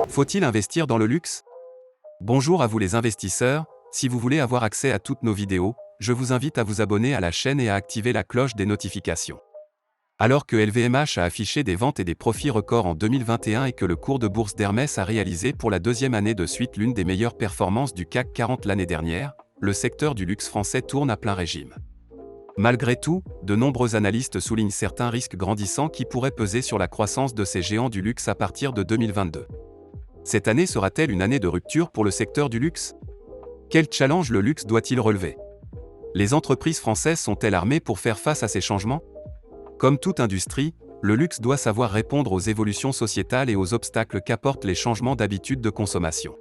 Faut-il investir dans le luxe? Bonjour à vous les investisseurs, si vous voulez avoir accès à toutes nos vidéos, je vous invite à vous abonner à la chaîne et à activer la cloche des notifications. Alors que LVMH a affiché des ventes et des profits records en 2021 et que le cours de bourse d'Hermès a réalisé pour la deuxième année de suite l'une des meilleures performances du CAC 40 l'année dernière, le secteur du luxe français tourne à plein régime. Malgré tout, de nombreux analystes soulignent certains risques grandissants qui pourraient peser sur la croissance de ces géants du luxe à partir de 2022. Cette année sera-t-elle une année de rupture pour le secteur du luxe? Quel challenge le luxe doit-il relever? Les entreprises françaises sont-elles armées pour faire face à ces changements? Comme toute industrie, le luxe doit savoir répondre aux évolutions sociétales et aux obstacles qu'apportent les changements d'habitudes de consommation.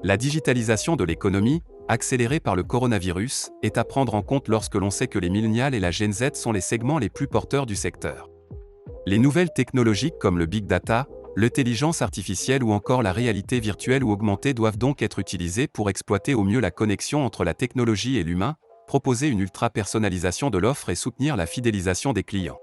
La digitalisation de l'économie, accélérée par le coronavirus, est à prendre en compte lorsque l'on sait que les millennials et la Gen Z sont les segments les plus porteurs du secteur. Les nouvelles technologies comme le big data, l'intelligence artificielle ou encore la réalité virtuelle ou augmentée doivent donc être utilisées pour exploiter au mieux la connexion entre la technologie et l'humain, proposer une ultra-personnalisation de l'offre et soutenir la fidélisation des clients.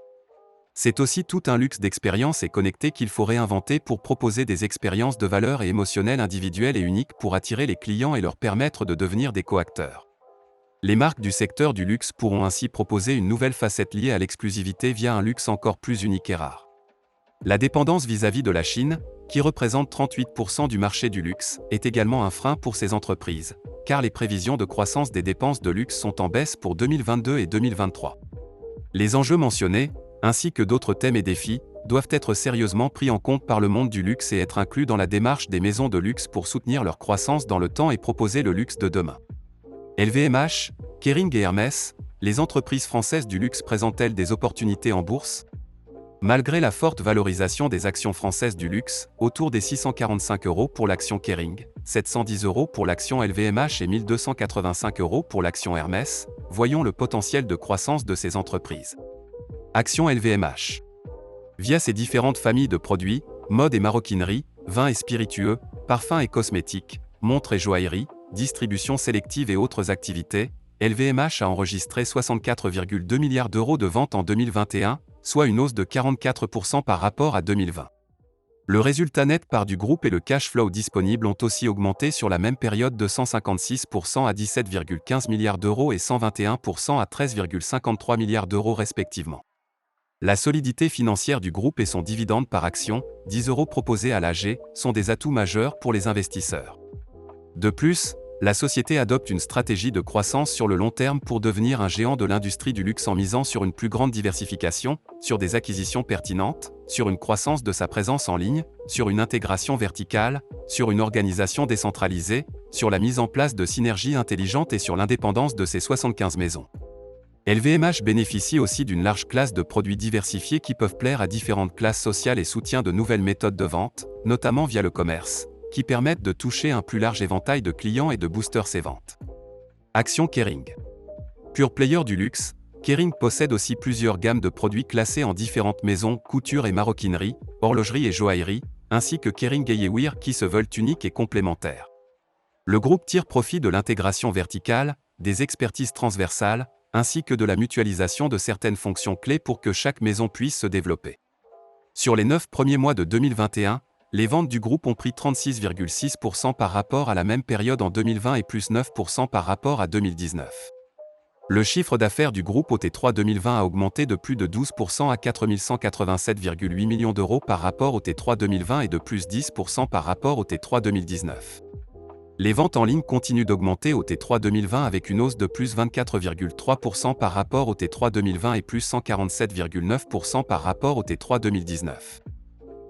C'est aussi tout un luxe d'expériences et connectées qu'il faut réinventer pour proposer des expériences de valeur et émotionnelles individuelles et uniques pour attirer les clients et leur permettre de devenir des co-acteurs. Les marques du secteur du luxe pourront ainsi proposer une nouvelle facette liée à l'exclusivité via un luxe encore plus unique et rare. La dépendance vis-à-vis de la Chine, qui représente 38% du marché du luxe, est également un frein pour ces entreprises, car les prévisions de croissance des dépenses de luxe sont en baisse pour 2022 et 2023. Les enjeux mentionnés, ainsi que d'autres thèmes et défis, doivent être sérieusement pris en compte par le monde du luxe et être inclus dans la démarche des maisons de luxe pour soutenir leur croissance dans le temps et proposer le luxe de demain. LVMH, Kering et Hermès, les entreprises françaises du luxe présentent-elles des opportunités en bourse? Malgré la forte valorisation des actions françaises du luxe, autour des 645 € pour l'action Kering, 710 € pour l'action LVMH et 1285 € pour l'action Hermès, voyons le potentiel de croissance de ces entreprises. Action LVMH. Via ses différentes familles de produits, mode et maroquinerie, vins et spiritueux, parfums et cosmétiques, montres et joaillerie, distribution sélective et autres activités, LVMH a enregistré 64,2 milliards d'euros de ventes en 2021, soit une hausse de 44% par rapport à 2020. Le résultat net part du groupe et le cash flow disponible ont aussi augmenté sur la même période de 156% à 17,15 milliards d'euros et 121% à 13,53 milliards d'euros respectivement. La solidité financière du groupe et son dividende par action, 10 € proposé à l'AG, sont des atouts majeurs pour les investisseurs. De plus, la société adopte une stratégie de croissance sur le long terme pour devenir un géant de l'industrie du luxe en misant sur une plus grande diversification, sur des acquisitions pertinentes, sur une croissance de sa présence en ligne, sur une intégration verticale, sur une organisation décentralisée, sur la mise en place de synergies intelligentes et sur l'indépendance de ses 75 maisons. LVMH bénéficie aussi d'une large classe de produits diversifiés qui peuvent plaire à différentes classes sociales et soutient de nouvelles méthodes de vente, notamment via le commerce, qui permettent de toucher un plus large éventail de clients et de booster ses ventes. Action Kering. Pure player du luxe, Kering possède aussi plusieurs gammes de produits classés en différentes maisons, couture et maroquinerie, horlogerie et joaillerie, ainsi que Kering Eyewear qui se veulent uniques et complémentaires. Le groupe tire profit de l'intégration verticale, des expertises transversales, ainsi que de la mutualisation de certaines fonctions clés pour que chaque maison puisse se développer. Sur les 9 premiers mois de 2021, les ventes du groupe ont pris 36,6% par rapport à la même période en 2020 et plus 9% par rapport à 2019. Le chiffre d'affaires du groupe au T3 2020 a augmenté de plus de 12% à 4 187,8 millions d'euros par rapport au T3 2020 et de plus 10% par rapport au T3 2019. Les ventes en ligne continuent d'augmenter au T3 2020 avec une hausse de plus 24,3% par rapport au T3 2020 et plus 147,9% par rapport au T3 2019.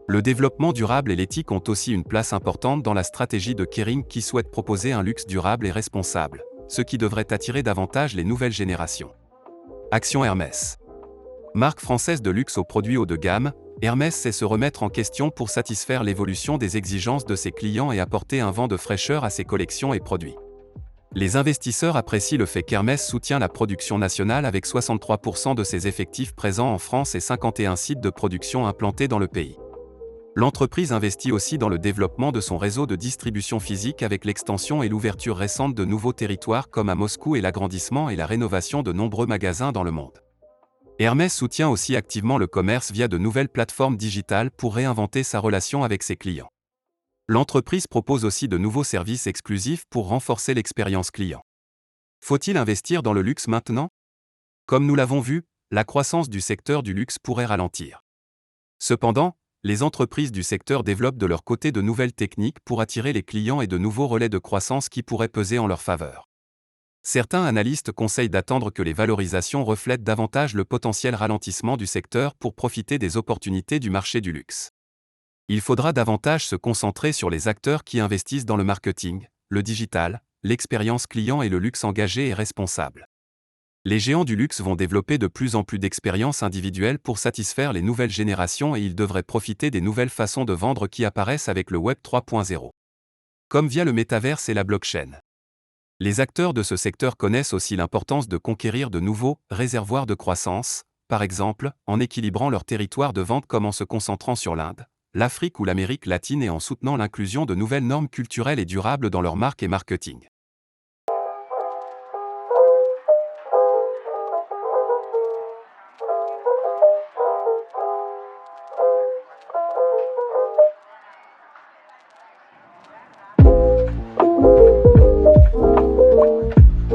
Le développement durable et l'éthique ont aussi une place importante dans la stratégie de Kering qui souhaite proposer un luxe durable et responsable, ce qui devrait attirer davantage les nouvelles générations. Action Hermès. Marque française de luxe aux produits haut de gamme, Hermès sait se remettre en question pour satisfaire l'évolution des exigences de ses clients et apporter un vent de fraîcheur à ses collections et produits. Les investisseurs apprécient le fait qu'Hermès soutient la production nationale avec 63% de ses effectifs présents en France et 51 sites de production implantés dans le pays. L'entreprise investit aussi dans le développement de son réseau de distribution physique avec l'extension et l'ouverture récente de nouveaux territoires comme à Moscou et l'agrandissement et la rénovation de nombreux magasins dans le monde. Hermès soutient aussi activement le commerce via de nouvelles plateformes digitales pour réinventer sa relation avec ses clients. L'entreprise propose aussi de nouveaux services exclusifs pour renforcer l'expérience client. Faut-il investir dans le luxe maintenant? Comme nous l'avons vu, la croissance du secteur du luxe pourrait ralentir. Cependant, les entreprises du secteur développent de leur côté de nouvelles techniques pour attirer les clients et de nouveaux relais de croissance qui pourraient peser en leur faveur. Certains analystes conseillent d'attendre que les valorisations reflètent davantage le potentiel ralentissement du secteur pour profiter des opportunités du marché du luxe. Il faudra davantage se concentrer sur les acteurs qui investissent dans le marketing, le digital, l'expérience client et le luxe engagé et responsable. Les géants du luxe vont développer de plus en plus d'expériences individuelles pour satisfaire les nouvelles générations et ils devraient profiter des nouvelles façons de vendre qui apparaissent avec le Web 3.0. Comme via le métaverse et la blockchain. Les acteurs de ce secteur connaissent aussi l'importance de conquérir de nouveaux réservoirs de croissance, par exemple, en équilibrant leur territoire de vente comme en se concentrant sur l'Inde, l'Afrique ou l'Amérique latine et en soutenant l'inclusion de nouvelles normes culturelles et durables dans leurs marques et marketing.